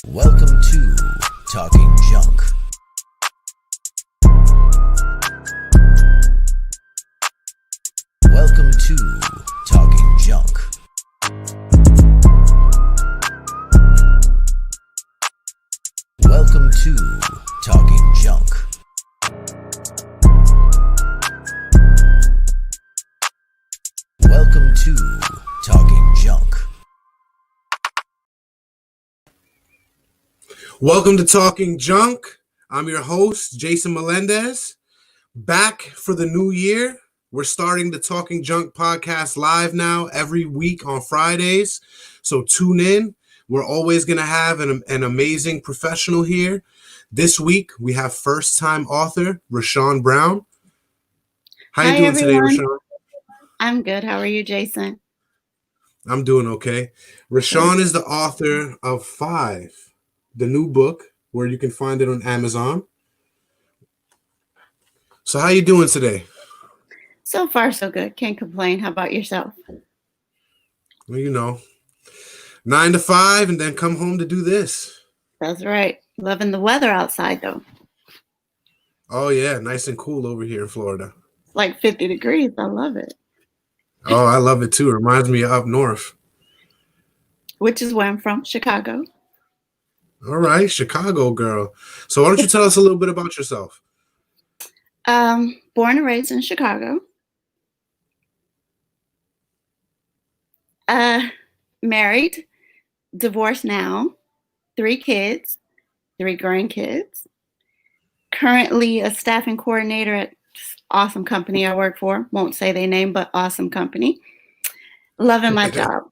Welcome to Talking Junk. Welcome to Talking Junk. Welcome to Talking Junk. Welcome to Talking Junk. Welcome to Talking Junk. I'm your host, Jason Melendez. Back for the new year. We're starting the Talking Junk podcast live now every week on Fridays. So tune in. We're always going to have an amazing professional here. This week, we have first-time author, Ryshunn Brown. How you doing today, Ryshunn? I'm good. How are you, Jason? I'm doing okay. Ryshunn is the author of 5, the new book, where you can find it on Amazon. So how you doing today? So far, so good. Can't complain. How about yourself? Well, 9 to 5 and then come home to do this. That's right. Loving the weather outside, though. Oh, yeah. Nice and cool over here in Florida. It's like 50 degrees. I love it. Oh, I love it, too. It reminds me of up north. Which is where I'm from, Chicago. All right. Chicago girl. So why don't you tell us a little bit about yourself? Born and raised in Chicago. Married, divorced now, 3 kids, 3 grandkids. Currently a staffing coordinator at awesome company I work for. Won't say their name, but awesome company. Loving my job.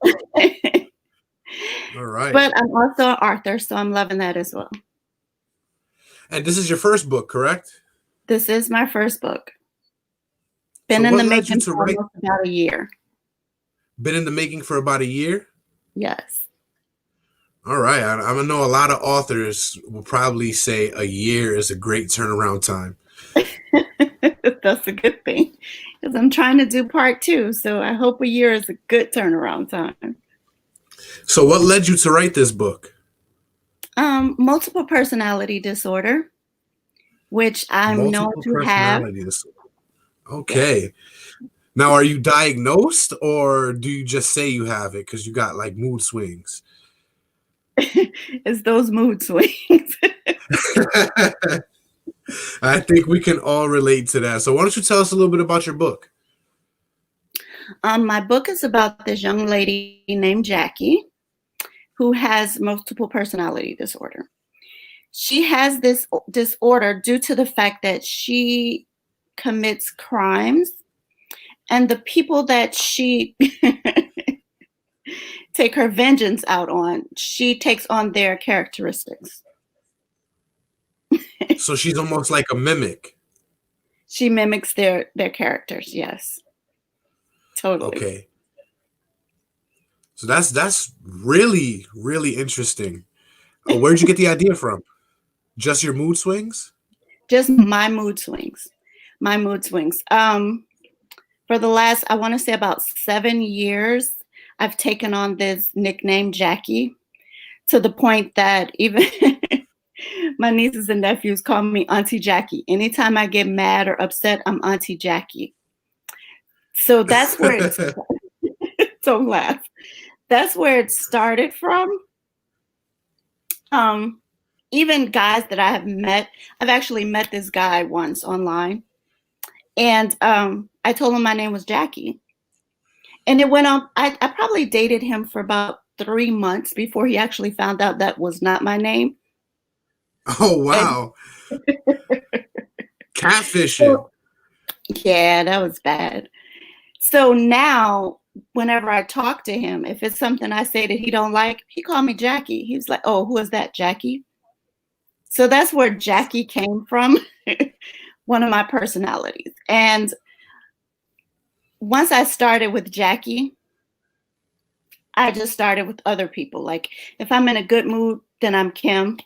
All right. But I'm also an author, so I'm loving that as well. And this is your first book, correct? This is my first book. Been in the making for almost about a year. Been in the making for about a year? Yes. All right. I know a lot of authors will probably say a year is a great turnaround time. That's a good thing, because I'm trying to do part 2, so I hope a year is a good turnaround time. So what led you to write this book? Multiple personality disorder, which I'm known to have. Okay. Now, are you diagnosed, or do you just say you have it because you got like mood swings? It's those mood swings. I think we can all relate to that. So why don't you tell us a little bit about your book? My book is about this young lady named Jackie who has multiple personality disorder. She has this disorder due to the fact that she commits crimes, and the people that she take her vengeance out on, she takes on their characteristics. So she's almost like a mimic. She mimics their characters, yes. Totally. Okay. So that's really, really interesting. Where'd you get the idea from? Just your mood swings? Just my mood swings. My mood swings. For the last, I want to say about 7 years, I've taken on this nickname, Jackie, to the point that even my nieces and nephews call me Auntie Jackie. Anytime I get mad or upset, I'm Auntie Jackie. So that's where it's don't laugh. That's where it started from. Even guys that I have met, I've actually met this guy once online. And I told him my name was Jackie. And it went on, I probably dated him for about 3 months before he actually found out that was not my name. Oh, wow. Catfishing. Yeah, that was bad. So now, whenever I talk to him, if it's something I say that he don't like, he called me Jackie. He was like, oh, who is that, Jackie? So that's where Jackie came from, one of my personalities. And once I started with Jackie, I just started with other people. Like if I'm in a good mood, then I'm Kim.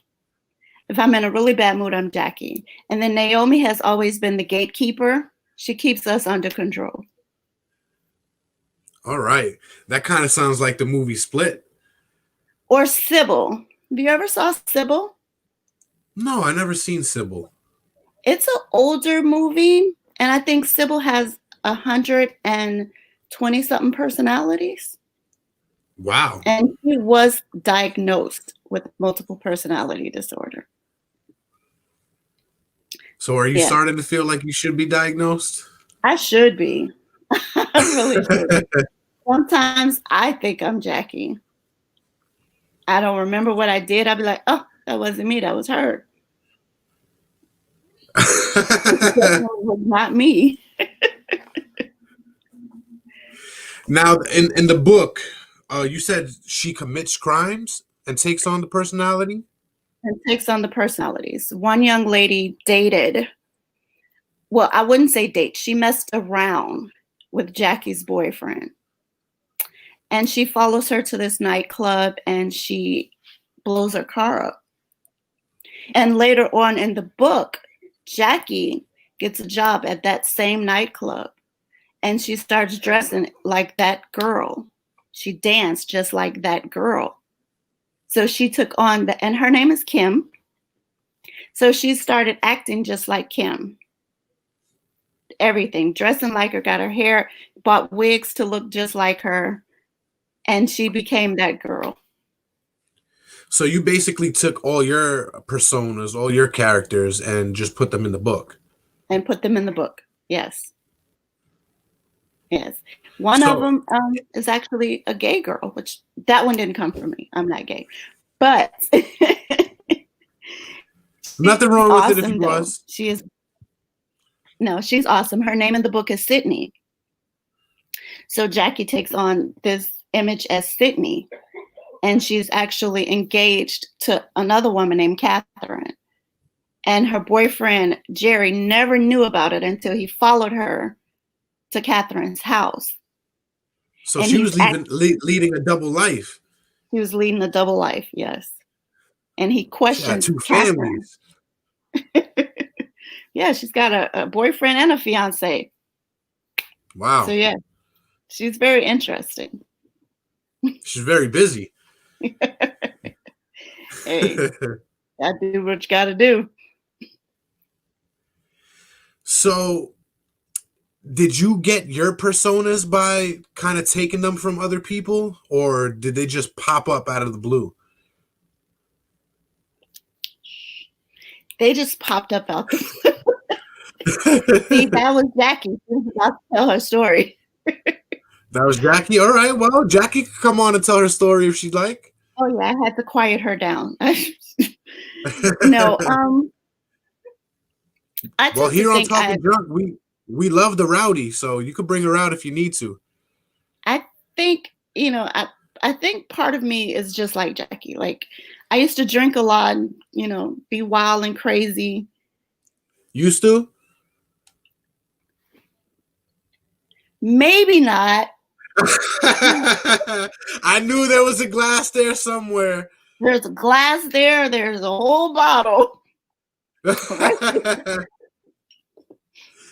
If I'm in a really bad mood, I'm Jackie. And then Naomi has always been the gatekeeper. She keeps us under control. All right. That kind of sounds like the movie Split. Or Sybil. Have you ever saw Sybil? No, I never seen Sybil. It's an older movie, and I think Sybil has 120 something personalities. Wow. And he was diagnosed with multiple personality disorder. So are you Yeah. starting to feel like you should be diagnosed? I should be. I really should. Sometimes I think I'm Jackie. I don't remember what I did. I'll be like, oh, that wasn't me. That was her. It was not me. Now, in the book, you said she commits crimes and takes on the personality? And takes on the personalities. One young lady dated, well, I wouldn't say date. She messed around with Jackie's boyfriend. And she follows her to this nightclub and she blows her car up. And later on in the book, Jackie gets a job at that same nightclub and she starts dressing like that girl. She danced just like that girl. So she took on and her name is Kim. So she started acting just like Kim. Everything, dressing like her, got her hair, bought wigs to look just like her. And she became that girl. So you basically took all your personas, all your characters, and just put them in the book. And put them in the book. Yes. Yes. One of them is actually a gay girl, which that one didn't come from me. I'm not gay. But nothing wrong with awesome, it if you was. She is. No, she's awesome. Her name in the book is Sydney. So Jackie takes on this image as Sydney. And she's actually engaged to another woman named Catherine. And her boyfriend, Jerry, never knew about it until he followed her to Catherine's house. So and she was leading a double life. He was leading a double life, yes. And he questioned two Catherine. Families. Yeah, she's got a boyfriend and a fiance. Wow. So yeah, she's very interesting. She's very busy. Hey, I do what you got to do. So, did you get your personas by kind of taking them from other people, or did they just pop up out of the blue? They just popped up out the blue. See, that was Jackie. She was about to tell her story. That was Jackie. All right. Well, Jackie could come on and tell her story if she'd like. Oh yeah, I had to quiet her down. No. Well, here on Talking Drunk, we love the rowdy, so you could bring her out if you need to. I think I think part of me is just like Jackie. Like I used to drink a lot, and, be wild and crazy. Used to? Maybe not. I knew there was a glass there somewhere. There's a glass there. There's a whole bottle.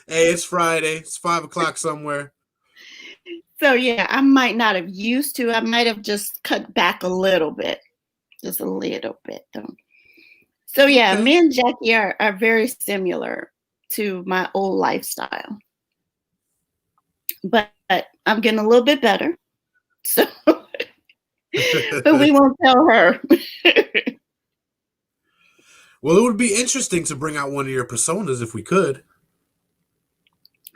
Hey, it's Friday. It's 5 o'clock somewhere. So yeah, I might not have used to. I might have just cut back a little bit. Just a little bit though. So yeah, okay. Me and Jackie are very similar to my old lifestyle. But I'm getting a little bit better. So but we won't tell her. Well, it would be interesting to bring out one of your personas if we could.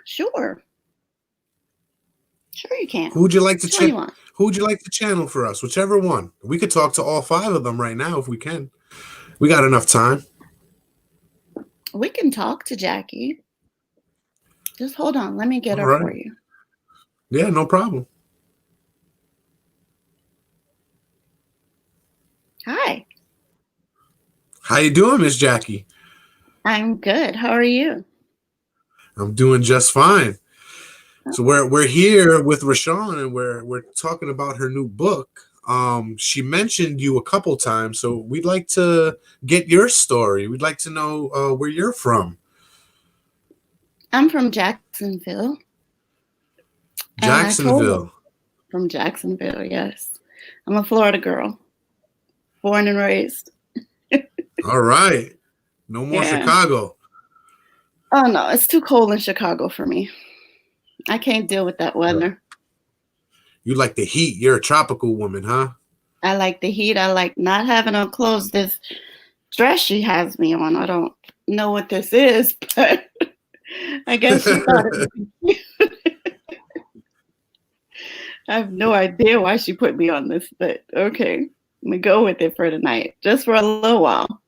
Sure. Sure you can. Who would you like to channel for us? Whichever one. We could talk to all 5 of them right now if we can. We got enough time. We can talk to Jackie. Just hold on. Let me get her for you. Yeah, no problem. Hi. How you doing, Miss Jackie? I'm good. How are you? I'm doing just fine. So we're here with Ryshunn, and we're talking about her new book. She mentioned you a couple times, so we'd like to get your story. We'd like to know where you're from. I'm from Jacksonville. Jacksonville. From Jacksonville, yes. I'm a Florida girl. Born and raised. All right. No more Yeah. Chicago. Oh no, it's too cold in Chicago for me. I can't deal with that weather. You like the heat. You're a tropical woman, huh? I like the heat. I like not having on clothes. This dress she has me on, I don't know what this is, but I guess she thought it would be cute. I have no idea why she put me on this, but okay. I'm gonna go with it for tonight, just for a little while.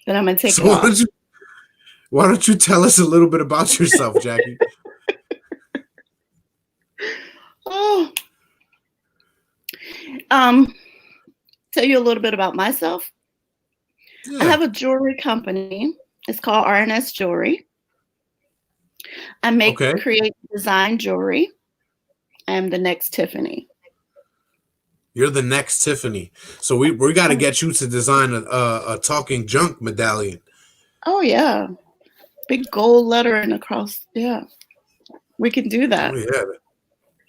Then I'm gonna take So it off. why don't you tell us a little bit about yourself, Jackie? Oh, tell you a little bit about myself. Yeah. I have a jewelry company. It's called R&S Jewelry. I make, create, design jewelry. I'm the next Tiffany. You're the next Tiffany. So we got to get you to design a talking junk medallion. Oh yeah, big gold lettering across. Yeah, we can do that. Oh yeah.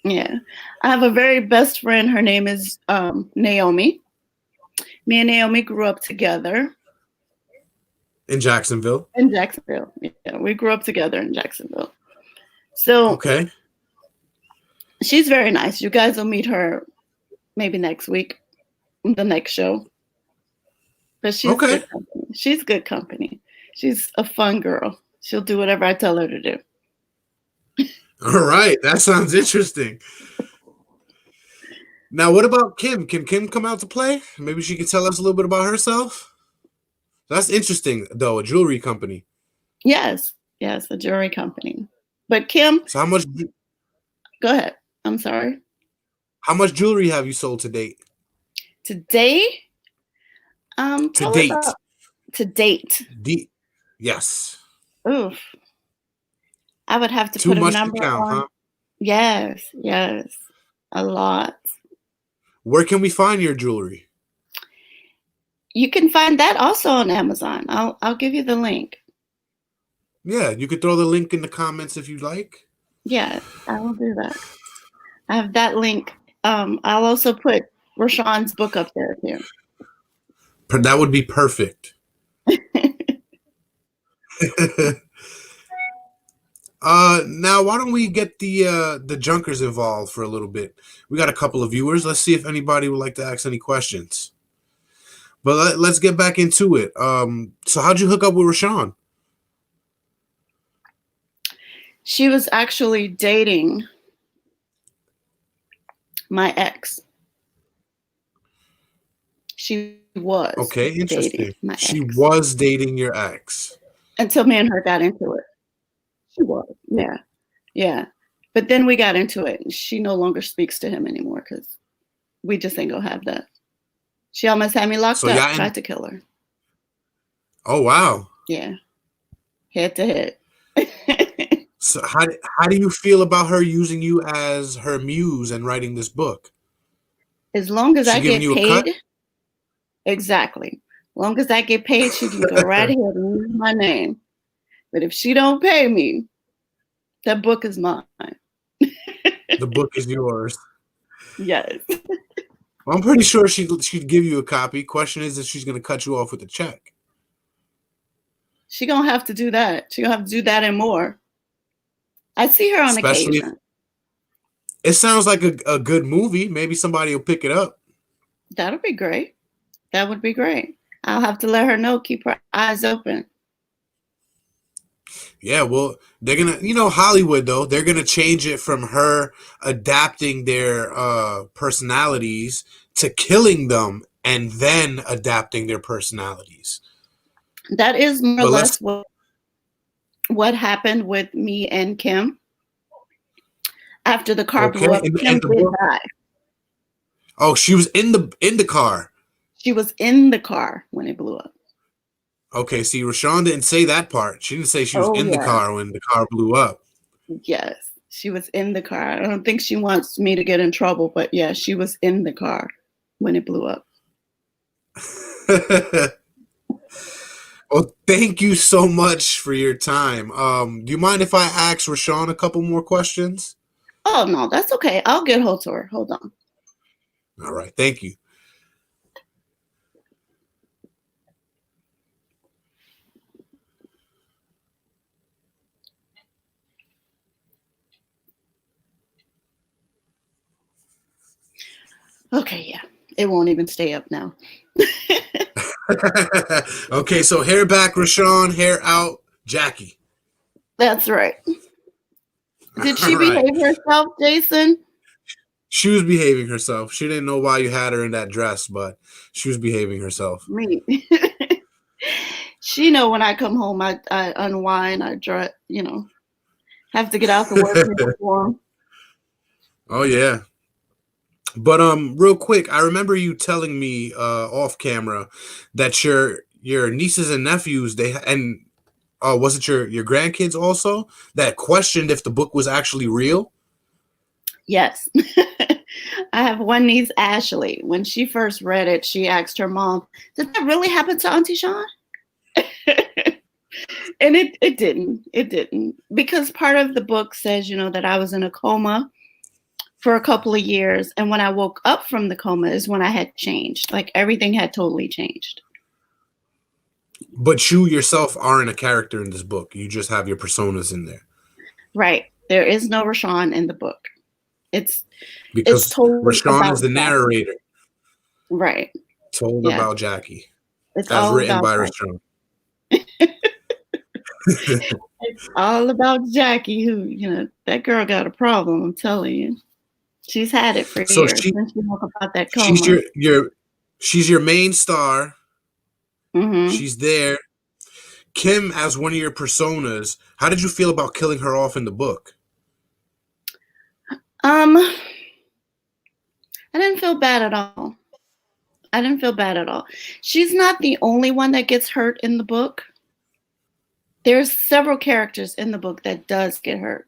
Yeah, I have a very best friend. Her name is Naomi. Me and Naomi grew up together. In Jacksonville? In Jacksonville. Yeah, we grew up together in Jacksonville. So she's very nice. You guys will meet her maybe next week, the next show. But she's good company. She's good company. She's a fun girl. She'll do whatever I tell her to do. All right. That sounds interesting. Now, what about Kim? Can Kim come out to play? Maybe she could tell us a little bit about herself. That's interesting, though, a jewelry company. Yes, a jewelry company. But Kim... So how much... Go ahead. I'm sorry. How much jewelry have you sold to date? Today? To date. To date. Yes. Oof. I would have to put a number to count, on. Huh? Yes. A lot. Where can we find your jewelry? You can find that also on Amazon. I'll give you the link. Yeah, you could throw the link in the comments if you'd like. Yeah, I will do that. I have that link. I'll also put Ryshunn's book up there too. That would be perfect. Now why don't we get the junkers involved for a little bit? We got a couple of viewers. Let's see if anybody would like to ask any questions. But let's get back into it. So how'd you hook up with Ryshunn? She was actually dating my ex. She was interesting. My ex. She was dating your ex until me and her got into it. She was, yeah. But then we got into it, and she no longer speaks to him anymore because we just ain't gonna have that. She almost had me locked up. Tried to kill her. Oh wow. Yeah. Head to head. So how do you feel about her using you as her muse and writing this book? As long as I get paid. Exactly. As long as I get paid, she can go right ahead and use my name. But if she don't pay me, that book is mine. The book is yours. Yes. Well, I'm pretty sure she'd give you a copy. Question is if she's going to cut you off with a check. She going to have to do that. She going to have to do that and more. I see her on occasion. It sounds like a good movie. Maybe somebody will pick it up. That'll be great. That would be great. I'll have to let her know, keep her eyes open. Yeah, well, they're going to, Hollywood, though, they're going to change it from her adapting their personalities to killing them and then adapting their personalities. That is more or less what happened with me and Kim after the car blew up. Kim did die. Oh, she was in the car. She was in the car when it blew up. Okay, see, Ryshunn didn't say that part. She didn't say she was in the car when the car blew up. Yes, she was in the car. I don't think she wants me to get in trouble, but yeah, she was in the car when it blew up. Well, thank you so much for your time. Do you mind if I ask Ryshunn a couple more questions? Oh, no, that's okay. I'll get hold to her. Hold on. All right. Thank you. Okay, yeah. It won't even stay up now. Okay, so hair back, Ryshunn, hair out, Jackie. That's right. Did she All right. behave herself, Jason? She was behaving herself. She didn't know why you had her in that dress, but she was behaving herself. Me. She know when I come home, I unwind, I draw, have to get out the work uniform. Oh yeah. But real quick, I remember you telling me off camera that your nieces and nephews was it your grandkids also that questioned if the book was actually real? Yes. I have one niece, Ashley. When she first read it, she asked her mom, "Did that really happen to Auntie Sean?" And it didn't. It didn't. Because part of the book says, that I was in a coma for a couple of years. And when I woke up from the coma is when I had changed. Like everything had totally changed. But you yourself aren't a character in this book. You just have your personas in there. Right. There is no Ryshunn in the book. It's totally Ryshunn is the narrator. Right. Told about Jackie. It's as all written about by Ryshunn. It's all about Jackie, who, that girl got a problem, I'm telling you. She's had it for years since she woke up out that coma. She's your main star. Mm-hmm. She's there. Kim as one of your personas. How did you feel about killing her off in the book? I didn't feel bad at all. I didn't feel bad at all. She's not the only one that gets hurt in the book. There's several characters in the book that does get hurt.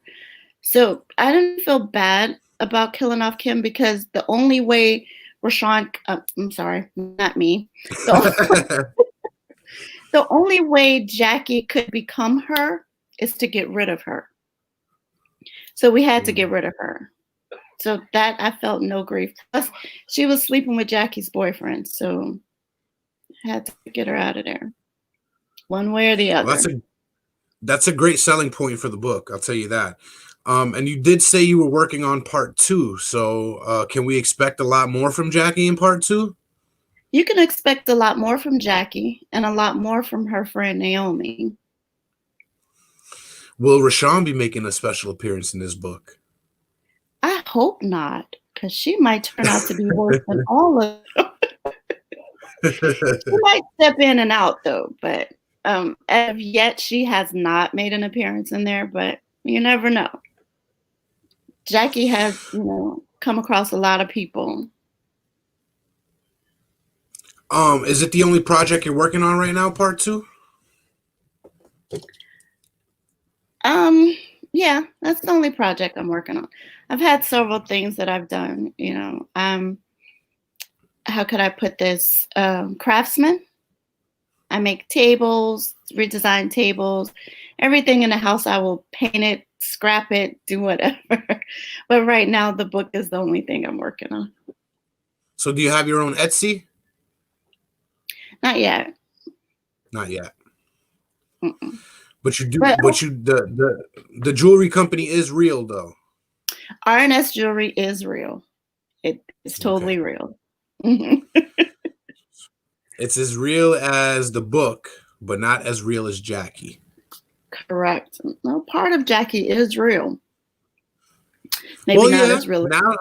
So I didn't feel bad about killing off Kim because the only way Ryshunn, I'm sorry, not me. The only way Jackie could become her is to get rid of her. So we had to get rid of her. So that I felt no grief. Plus, she was sleeping with Jackie's boyfriend, so I had to get her out of there, one way or the other. Well, that's a great selling point for the book. I'll tell you that. And you did say you were working on part 2. So can we expect a lot more from Jackie in part 2? You can expect a lot more from Jackie and a lot more from her friend Naomi. Will Ryshunn be making a special appearance in this book? I hope not, because she might turn out to be worse than all of them. She might step in and out, though. But as of yet, she has not made an appearance in there. But you never know. Jackie has, come across a lot of people. Is it the only project you're working on right now, part 2? Yeah, that's the only project I'm working on. I've had several things that I've done, how could I put this? Craftsman. I make tables, redesign tables, everything in the house. I will paint it, scrap it, do whatever. But right now, the book is the only thing I'm working on. So do you have your own Etsy? Not yet. Not yet. Mm-mm. But you do. The jewelry company is real, though. R&S Jewelry is real. It's totally real. It's as real as the book, but not as real as Jackie. Correct. No, part of Jackie is real. Maybe not as real. Now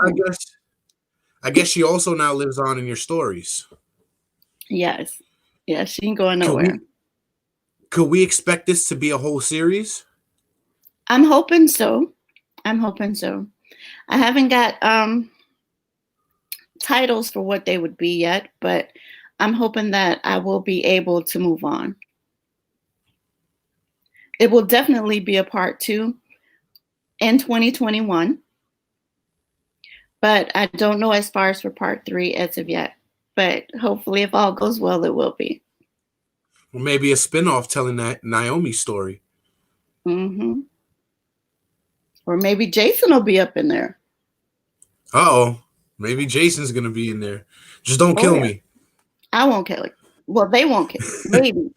I guess she also now lives on in your stories. Yes. Yeah, she ain't going nowhere. Could we expect this to be a whole series? I'm hoping so. I haven't got titles for what they would be yet, but I'm hoping that I will be able to move on. It will definitely be a part 2 in 2021, but I don't know as far as for part 3 as of yet. But hopefully, if all goes well, it will be. Or maybe a spinoff telling that Naomi story. Mm-hmm. Or maybe Jason will be up in there. Uh-oh. Maybe Jason's going to be in there. Just don't kill me. I won't kill you. Well, they won't kill you. Maybe.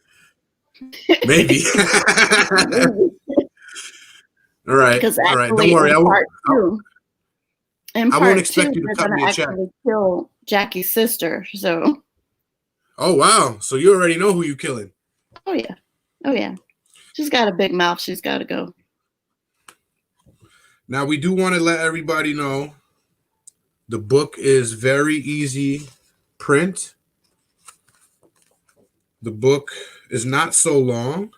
Maybe. All right. All right. Don't worry. I won't expect you to cut me a check. Jackie's sister. So, Oh wow! So you already know who you killing. oh yeah, oh yeah. She's got a big mouth. She's got to go. Now we do want to let everybody know the book is very easy print. The book is not so long.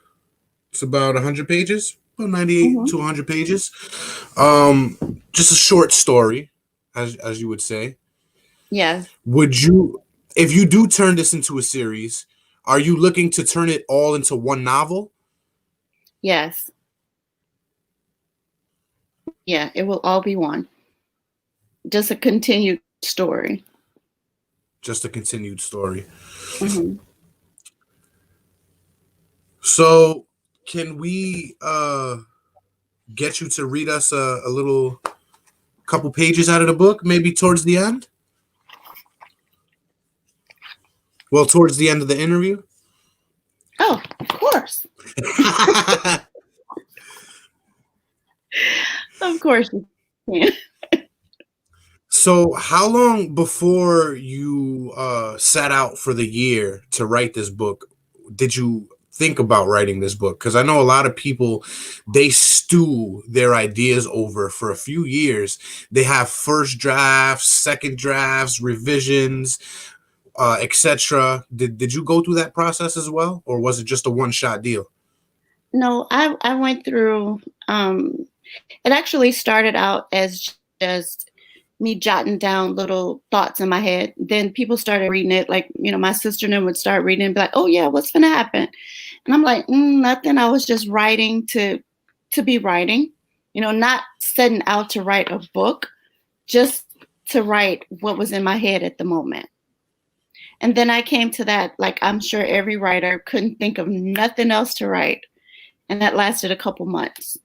It's about 100 pages, about 98 to 100 pages. Just a short story, as you would say. Yes. Would you, if you do turn this into a series, are you looking to turn it all into one novel? Yes. Yeah, it will all be one. Just a continued story. Just a continued story. Mm-hmm. So, can we get you to read us a little couple pages out of the book, maybe towards the end? Well, towards the end of the interview? Oh, of course. Of course you can. So, how long before you set out for the year to write this book did you think about writing this book? Because I know a lot of people, they stew their ideas over for a few years. They have first drafts, second drafts, revisions, etc. Did you go through that process as well, or was it just a one-shot deal? No, I went through. It actually started out as just me jotting down little thoughts in my head. Then people started reading it. Like, my sister and them would start reading and be like, oh yeah, what's gonna happen? And I'm like, nothing. I was just writing to be writing, not setting out to write a book, just to write what was in my head at the moment. And then I came to that, like I'm sure every writer couldn't think of nothing else to write. And that lasted a couple months.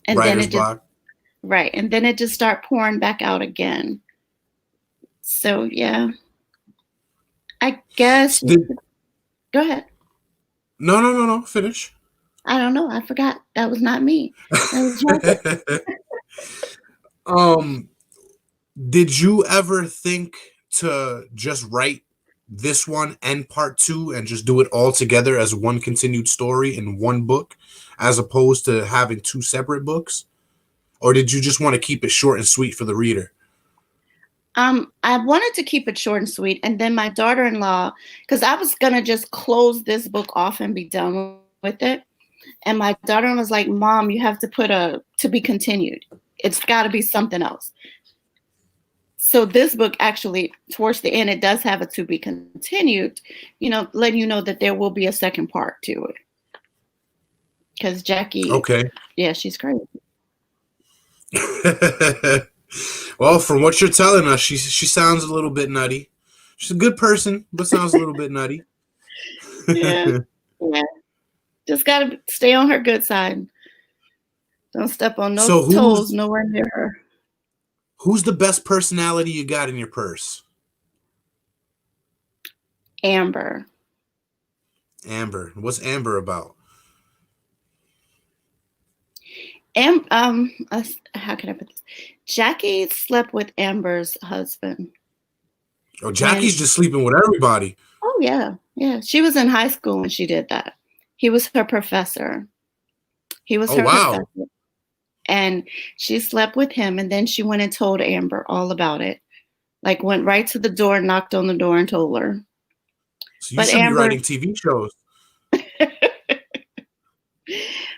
And Writer's then it just block. Right. And then it just started pouring back out again. So, yeah. I guess. Go ahead. No. Finish. I don't know. I forgot. That was not me. That was Did you ever think to just write this one and part two and just do it all together as one continued story in one book, as opposed to having two separate books? Or did you just want to keep it short and sweet for the reader? I wanted to keep it short and sweet. And then my daughter-in-law, because I was going to just close this book off and be done with it. And my daughter-in-law was like, Mom, you have to put to be continued. It's got to be something else. So this book actually, towards the end, it does have a to be continued, letting you know that there will be a second part to it. Because Jackie, okay. Yeah, she's crazy. Well, from what you're telling us, she sounds a little bit nutty. She's a good person, but sounds a little bit nutty. Yeah. Just gotta stay on her good side. Don't step on no toes nowhere near her. Who's the best personality you got in your purse? Amber. What's Amber about? How can I put this? Jackie slept with Amber's husband. Oh, Jackie's just sleeping with everybody. Oh yeah. She was in high school when she did that. He was her professor. Professor. And she slept with him, and then she went and told Amber all about it. Like, went right to the door, knocked on the door, and told her. So you should be writing TV shows.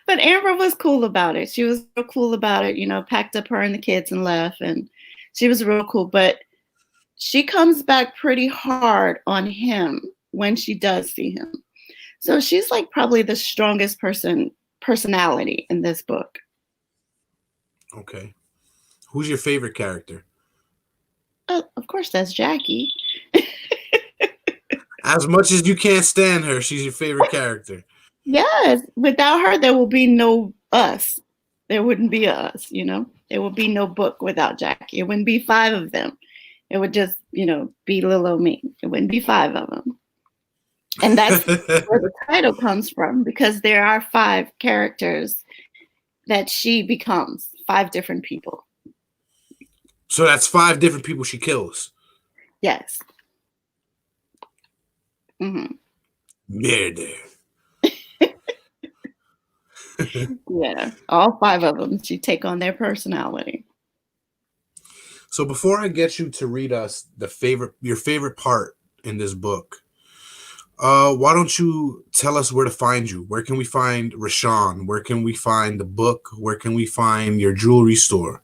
But Amber was cool about it. She was real cool about it, packed up her and the kids and left. And she was real cool. But she comes back pretty hard on him when she does see him. So she's like probably the strongest personality in this book. Okay. Who's your favorite character? Of course, that's Jackie. As much as you can't stand her, she's your favorite character. Yes. Without her, there will be no us. There wouldn't be us, There would be no book without Jackie. It wouldn't be 5 of them. It would just, be little old me. It wouldn't be 5 of them. And that's where the title comes from, because there are 5 characters that she becomes, 5 different people. So that's 5 different people she kills. Yes. Hmm. Murder. Yeah. All 5 of them. She take on their personality. So before I get you to read us your favorite part in this book, why don't you tell us where to find you? Where can we find Ryshunn? Where can we find the book? Where can we find your jewelry store?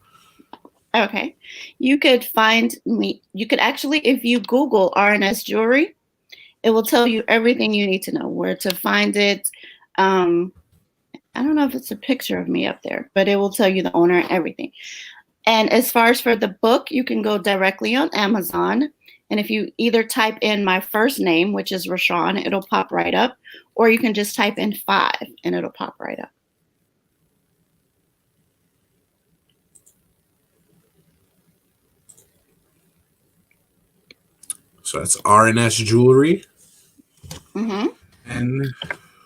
Okay. You could find me. You could actually, if you Google RNS jewelry, it will tell you everything you need to know, where to find it. I don't know if it's a picture of me up there, but it will tell you the owner and everything. And as far as for the book, you can go directly on Amazon. And if you either type in my first name, which is Ryshunn, it'll pop right up. Or you can just type in 5 and it'll pop right up. So that's RNS Jewelry. Mm-hmm. And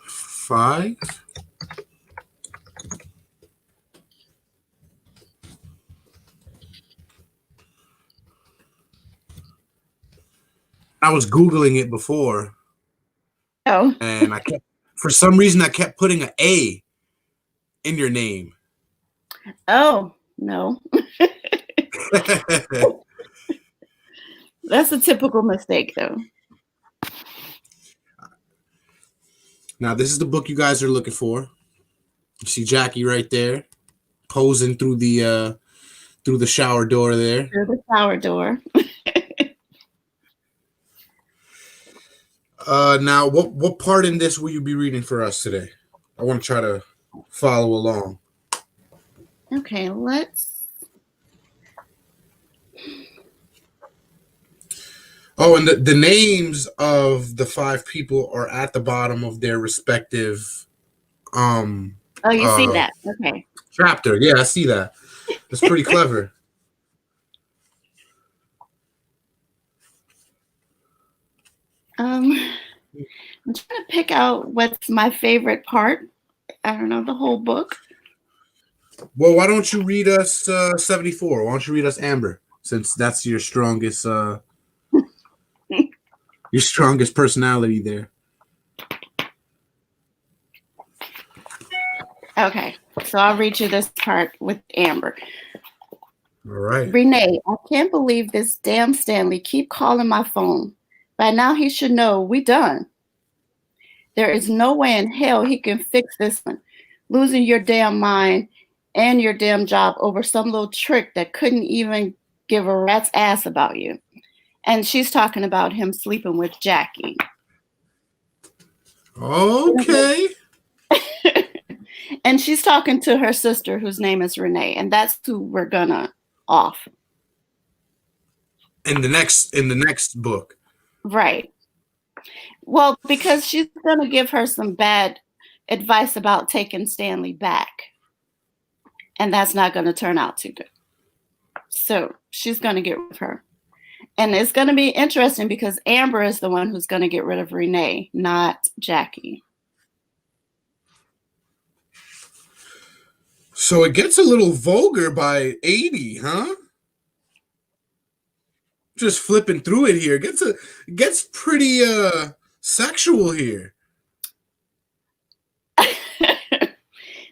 5. I was Googling it before. Oh. And for some reason, I kept putting an A in your name. Oh, no. That's a typical mistake, though. Now, this is the book you guys are looking for. You see Jackie right there, posing through the shower door there. Through the shower door. Now, what part in this will you be reading for us today? I want to try to follow along. Okay, let's. Oh, and the names of the 5 people are at the bottom of their respective Oh, you see that? Okay. chapter. Yeah, I see that. That's pretty clever. I'm trying to pick out what's my favorite part. I don't know, the whole book. Well, why don't you read us 74? Why don't you read us Amber, since that's your strongest personality there. Okay, so I'll read you this part with Amber. All right. Renee, I can't believe this damn Stanley keep calling my phone. By now he should know we done. There is no way in hell he can fix this one. Losing your damn mind and your damn job over some little trick that couldn't even give a rat's ass about you. And she's talking about him sleeping with Jackie. Okay. And she's talking to her sister, whose name is Renee, and that's who we're gonna off. In the next book. Right. Well, because she's gonna give her some bad advice about taking Stanley back. And that's not gonna turn out too good. So she's gonna get rid of her. And it's gonna be interesting because Amber is the one who's gonna get rid of Renee, not Jackie. So it gets a little vulgar by 80, huh? Just flipping through it here. It gets pretty sexual here.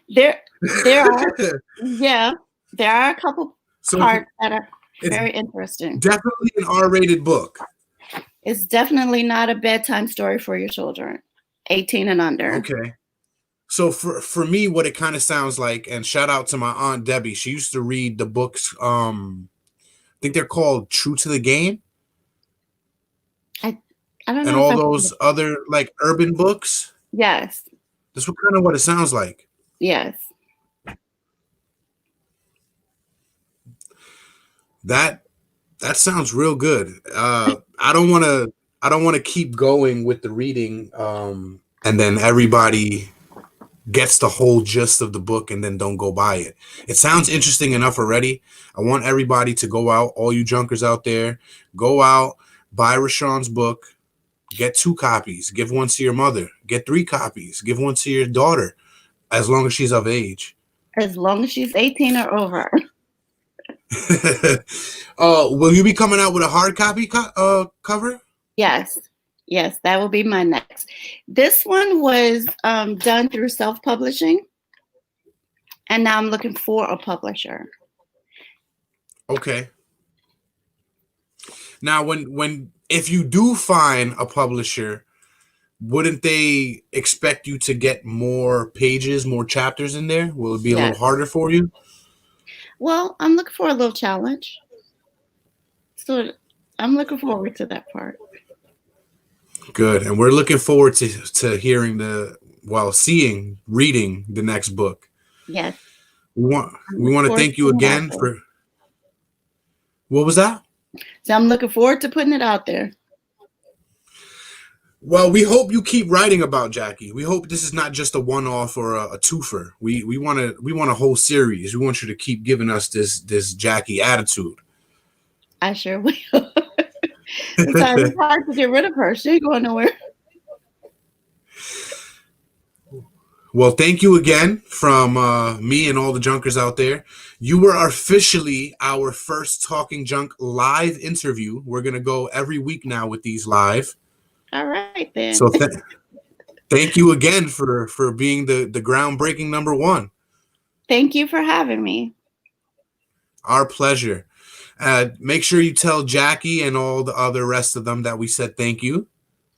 There are there are a couple parts that are very interesting. Definitely an R-rated book. It's definitely not a bedtime story for your children, 18 and under. Okay. So for me, what it kind of sounds like, and shout out to my Aunt Debbie, she used to read the books, I think they're called True to the Game. I don't know. And all those other like urban books. Yes. That's what it sounds like. Yes. That sounds real good. I don't want to keep going with the reading, and then everybody gets the whole gist of the book and then don't go buy it. It sounds interesting enough already. I want everybody to go out, all you junkers out there, go out, buy Ryshunn's book, get 2 copies, give one to your mother, get 3 copies, give one to your daughter, as long as she's of age. As long as she's 18 or over. Will you be coming out with a hard copy cover? Yes. Yes, that will be my next. This one was done through self-publishing, and now I'm looking for a publisher. Okay. Now, if you do find a publisher, wouldn't they expect you to get more pages, more chapters in there? Will it be a Yes. little harder for you? Well, I'm looking for a little challenge. So I'm looking forward to that part. Good. And we're looking forward to hearing reading the next book. Yes. We want to thank you again for. What was that? So I'm looking forward to putting it out there. Well, we hope you keep writing about Jackie. We hope this is not just a one-off or a twofer. We want a whole series. We want you to keep giving us this Jackie attitude. I sure will. It's hard to get rid of her. She ain't going nowhere. Well, thank you again from me and all the junkers out there. You were officially our first Talking Junk live interview. We're going to go every week now with these live. All right, then. So thank you again for being the groundbreaking number one. Thank you for having me. Our pleasure. Make sure you tell Jackie and all the other rest of them that we said thank you.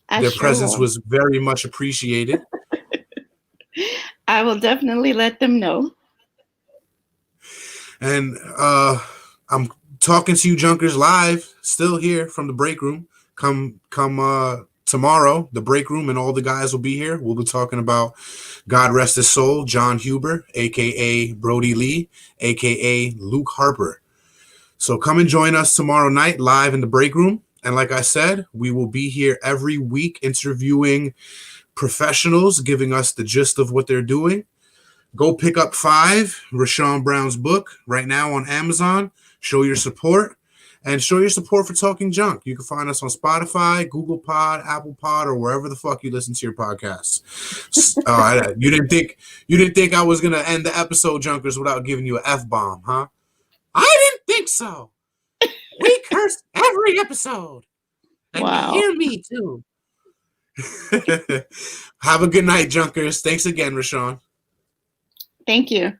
Their presence was very much appreciated. I will definitely let them know. And I'm talking to you junkers live, still here from the break room. Come tomorrow, the break room and all the guys will be here. We'll be talking about God rest his soul, John Huber, aka Brody Lee, aka Luke Harper. So come and join us tomorrow night live in the break room. And like I said, we will be here every week interviewing professionals, giving us the gist of what they're doing. Go pick up 5, Ryshunn Brown's book right now on Amazon. Show your support. And show your support for Talking Junk. You can find us on Spotify, Google Pod, Apple Pod, or wherever the fuck you listen to your podcasts. You didn't think I was gonna end the episode, junkers, without giving you an F-bomb, huh? I didn't think so. We curse every episode. And wow. You hear me too. Have a good night, junkers. Thanks again, Ryshunn. Thank you.